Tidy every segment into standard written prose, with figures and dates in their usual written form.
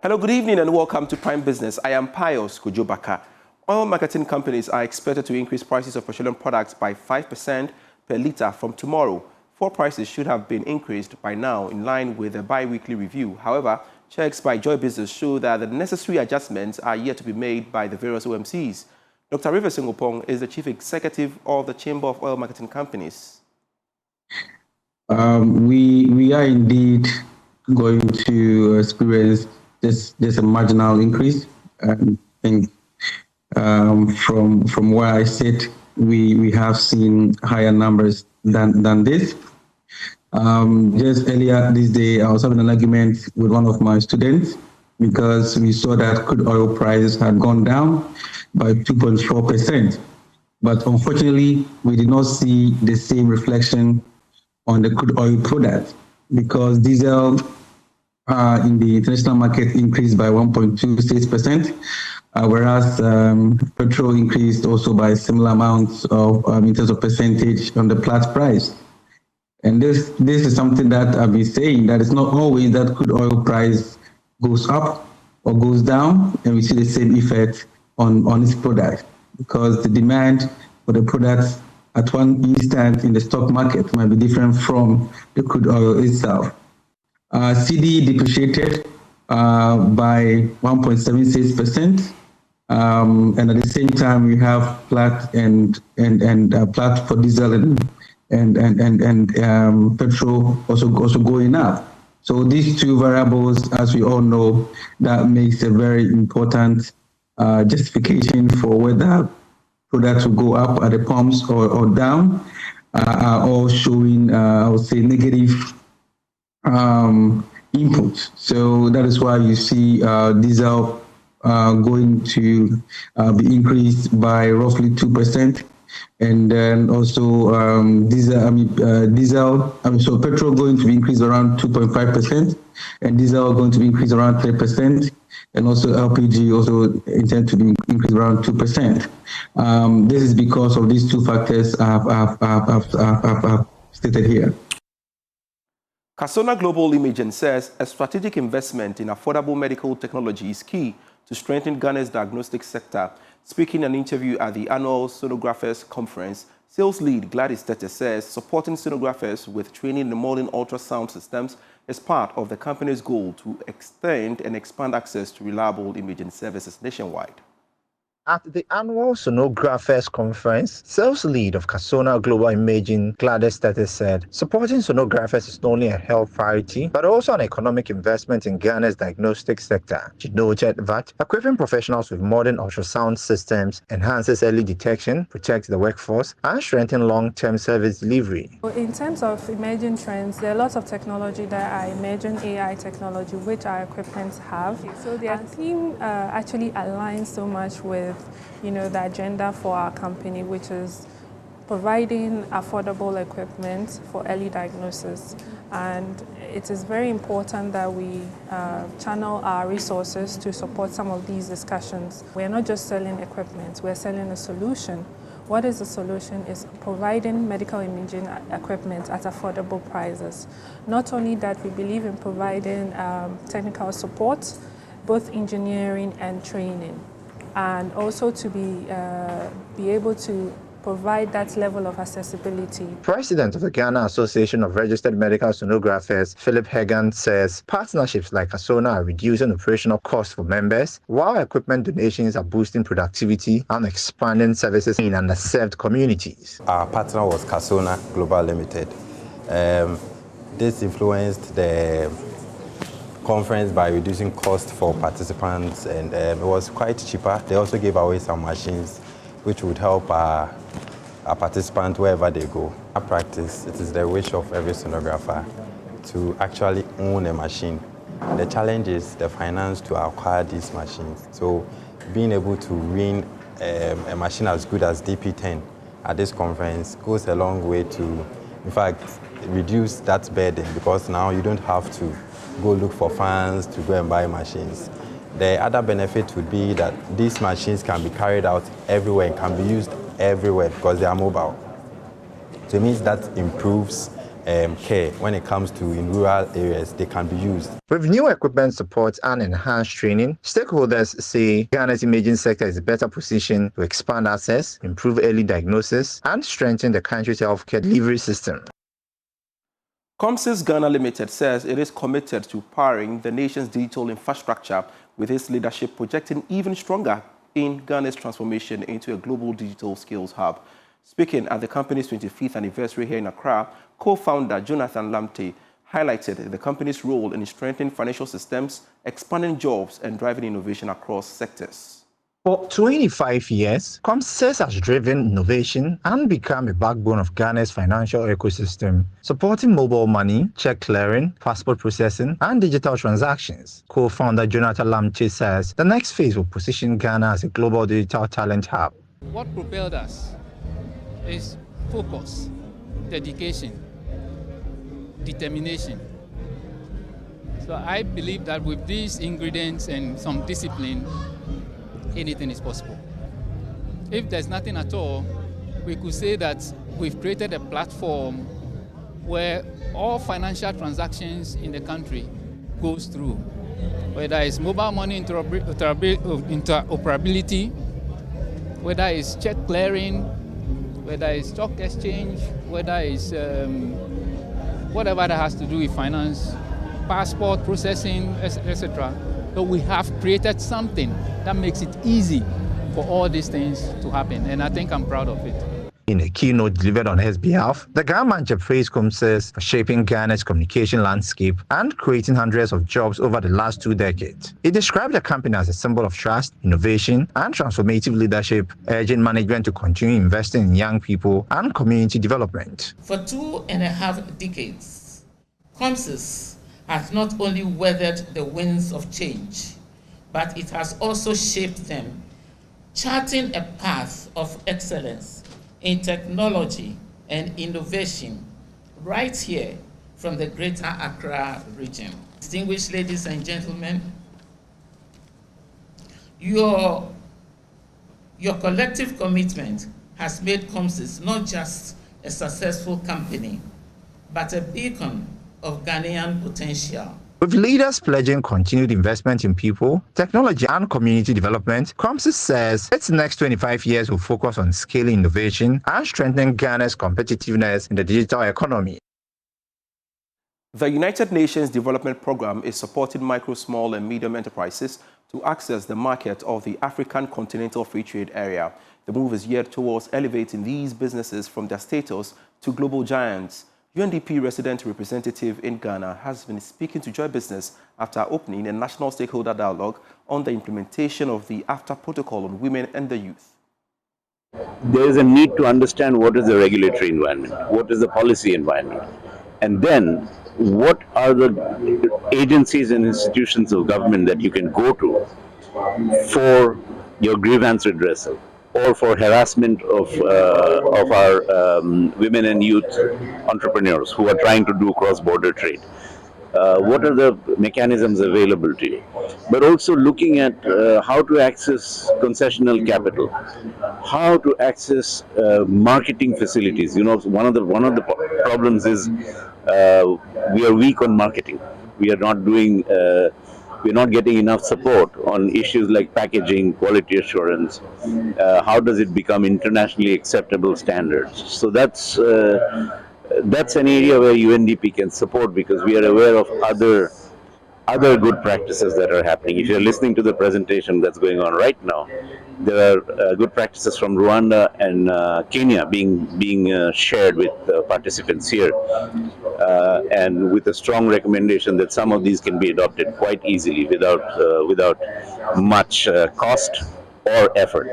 Hello, good evening and welcome to Prime Business. I am Pius Kujobaka. Oil marketing companies are expected to increase prices of petroleum products by 5% per litre from tomorrow. 4 prices should have been increased by now in line with a bi-weekly review. However, checks by Joy Business show that the necessary adjustments are yet to be made by the various OMCs. Dr. Rivers Singopong is the Chief Executive of the Chamber of Oil Marketing Companies. We are indeed going to experience just a marginal increase. I think from where I sit, we have seen higher numbers than this. Just earlier this day, I was having an argument with one of my students because we saw that crude oil prices had gone down by 2.4%. But unfortunately, we did not see the same reflection on the crude oil product because diesel in the international market increased by 1.26%, whereas petrol increased also by similar amounts of in terms of percentage on the Platts price. And this is something that I've been saying, that it's not always that crude oil price goes up or goes down and we see the same effect on its product, because the demand for the products at one instant in the stock market might be different from the crude oil itself. CD depreciated by 1.76%, and at the same time we have Platts and Platts for diesel and petrol also going up. So these two variables, as we all know, that makes a very important justification for whether products will go up at the pumps or down, are all showing, I would say, negative inputs. So that is why you see diesel going to be increased by roughly 2%, and then also so petrol going to be increased around 2.5%, and diesel going to be increased around 3%, and also LPG also intend to be increased around 2%. This is because of these two factors I've stated here. Cassona Global Imaging says a strategic investment in affordable medical technology is key to strengthen Ghana's diagnostic sector. Speaking in an interview at the annual Sonographers Conference, sales lead Gladys Tete says supporting sonographers with training in modern ultrasound systems is part of the company's goal to extend and expand access to reliable imaging services nationwide. At the annual Sonographers Conference, sales lead of Cassona Global Imaging, Gladys Tete, said supporting sonographers is not only a health priority, but also an economic investment in Ghana's diagnostic sector. She noted that equipping professionals with modern ultrasound systems enhances early detection, protects the workforce, and strengthens long-term service delivery. In terms of emerging trends, there are lots of technology that are emerging AI technology, which our equipments have. So their theme actually aligns so much with the agenda for our company, which is providing affordable equipment for early diagnosis. And it is very important that we channel our resources to support some of these discussions. We're not just selling equipment, we're selling a solution. What is the solution? Is providing medical imaging equipment at affordable prices. Not only that, we believe in providing technical support, both engineering and training, and also to be able to provide that level of accessibility. President of the Ghana Association of Registered Medical Sonographers, Philip Hagan, says partnerships like Cassona are reducing operational costs for members, while equipment donations are boosting productivity and expanding services in underserved communities. Our partner was Cassona Global Limited. This influenced the conference by reducing cost for participants, and it was quite cheaper. They also gave away some machines which would help our participants wherever they go. In practice, it is the wish of every sonographer to actually own a machine. The challenge is the finance to acquire these machines. So being able to win a machine as good as DP10 at this conference goes a long way to, in fact, reduce that burden, because now you don't have to go look for funds to go and buy machines. The other benefit would be that these machines can be carried out everywhere and can be used everywhere because they are mobile. So it means that improves care when it comes to in rural areas, they can be used. With new equipment support and enhanced training, stakeholders say Ghana's imaging sector is better positioned to expand access, improve early diagnosis, and strengthen the country's healthcare delivery system. Comsys Ghana Limited says it is committed to powering the nation's digital infrastructure, with its leadership projecting even stronger in Ghana's transformation into a global digital skills hub. Speaking at the company's 25th anniversary here in Accra, co-founder Jonathan Lamte highlighted the company's role in strengthening financial systems, expanding jobs, and driving innovation across sectors. For 25 years, Comsys has driven innovation and become a backbone of Ghana's financial ecosystem, supporting mobile money, check clearing, passport processing, and digital transactions. Co-founder Jonathan Lamte says the next phase will position Ghana as a global digital talent hub. What propelled us is focus, dedication, determination. So I believe that with these ingredients and some discipline, anything is possible. If there's nothing at all, we could say that we've created a platform where all financial transactions in the country goes through, whether it's mobile money interoperability, whether it's check clearing, whether it's stock exchange, whether it's whatever that has to do with finance, passport processing, etc. So we have created something that makes it easy for all these things to happen, and I think I'm proud of it. In a keynote delivered on his behalf, the Ghana manager praised Comsys for shaping Ghana's communication landscape and creating hundreds of jobs over the last 2 decades. He described the company as a symbol of trust, innovation, and transformative leadership, urging management to continue investing in young people and community development. For 2.5 decades, Comsys has not only weathered the winds of change, but it has also shaped them, charting a path of excellence in technology and innovation right here from the Greater Accra region. Distinguished ladies and gentlemen, your collective commitment has made Comsys not just a successful company, but a beacon of Ghanaian potential. With leaders pledging continued investment in people, technology, and community development, Comsys says its next 25 years will focus on scaling innovation and strengthening Ghana's competitiveness in the digital economy. The United Nations Development Programme is supporting micro, small, and medium enterprises to access the market of the African Continental Free Trade Area. The move is geared towards elevating these businesses from their status to global giants. UNDP resident representative in Ghana has been speaking to Joy Business after opening a national stakeholder dialogue on the implementation of the AFTA Protocol on Women and the Youth. There is a need to understand what is the regulatory environment, what is the policy environment, and then what are the agencies and institutions of government that you can go to for your grievance redressal, or for harassment of our women and youth entrepreneurs who are trying to do cross-border trade. What are the mechanisms available to you? But also looking at how to access concessional capital, how to access marketing facilities. You know, one of the problems is we are weak on marketing. We are not doing. We're not getting enough support on issues like packaging, quality assurance. How does it become internationally acceptable standards? So that's an area where UNDP can support, because we are aware of other good practices that are happening. If you're listening to the presentation that's going on right now, there are good practices from Rwanda and Kenya being shared with participants here, and with a strong recommendation that some of these can be adopted quite easily without much cost or effort.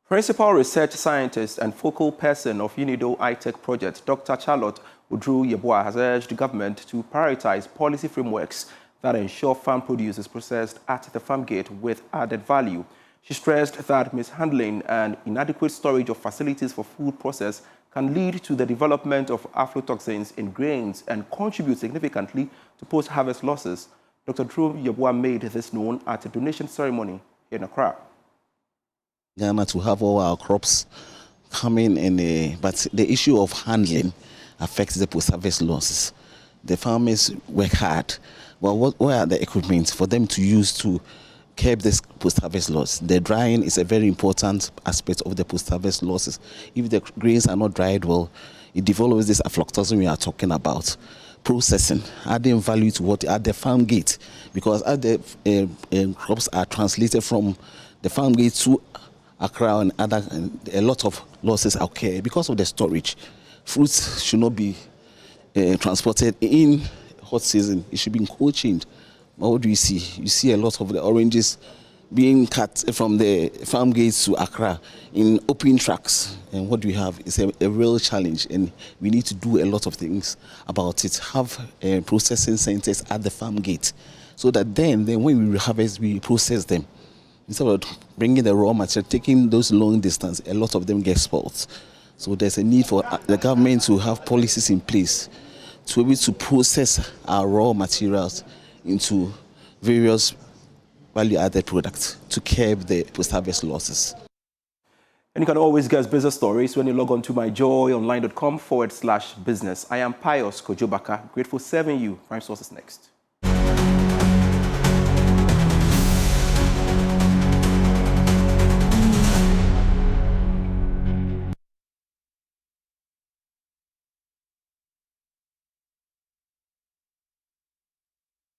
Principal Research Scientist and focal person of UNIDO iTech project, Dr. Charlotte Udru-Yeboah, has urged the government to prioritize policy frameworks that ensure farm produce is processed at the farm gate with added value. She stressed that mishandling and inadequate storage of facilities for food process can lead to the development of aflatoxins in grains and contribute significantly to post-harvest losses. Dr. Udru-Yeboah made this known at a donation ceremony in Accra. Ghana to have all our crops coming in, but the issue of handling affects the post-harvest losses. The farmers work hard. Well, what are the equipment for them to use to curb this post-harvest loss? The drying is a very important aspect of the post-harvest losses. If the grains are not dried well, it develops this aflatoxin we are talking about. Processing, adding value to what at the farm gate, because as the crops are translated from the farm gate to Accra and other, a lot of losses occur because of the storage. Fruits should not be transported in hot season. It should be in cold chain. But what do you see? You see a lot of the oranges being cut from the farm gates to Accra in open trucks. And what do we have is a real challenge, and we need to do a lot of things about it. Have processing centers at the farm gate, so that then when we harvest, we process them. Instead of bringing the raw material, taking those long distance, a lot of them get spoiled. So there's a need for the government to have policies in place to be able to process our raw materials into various value-added products to curb the post-harvest losses. And you can always get business stories when you log on to myjoyonline.com/business. I am Pius Kojobaka, grateful serving you. Prime Source is next.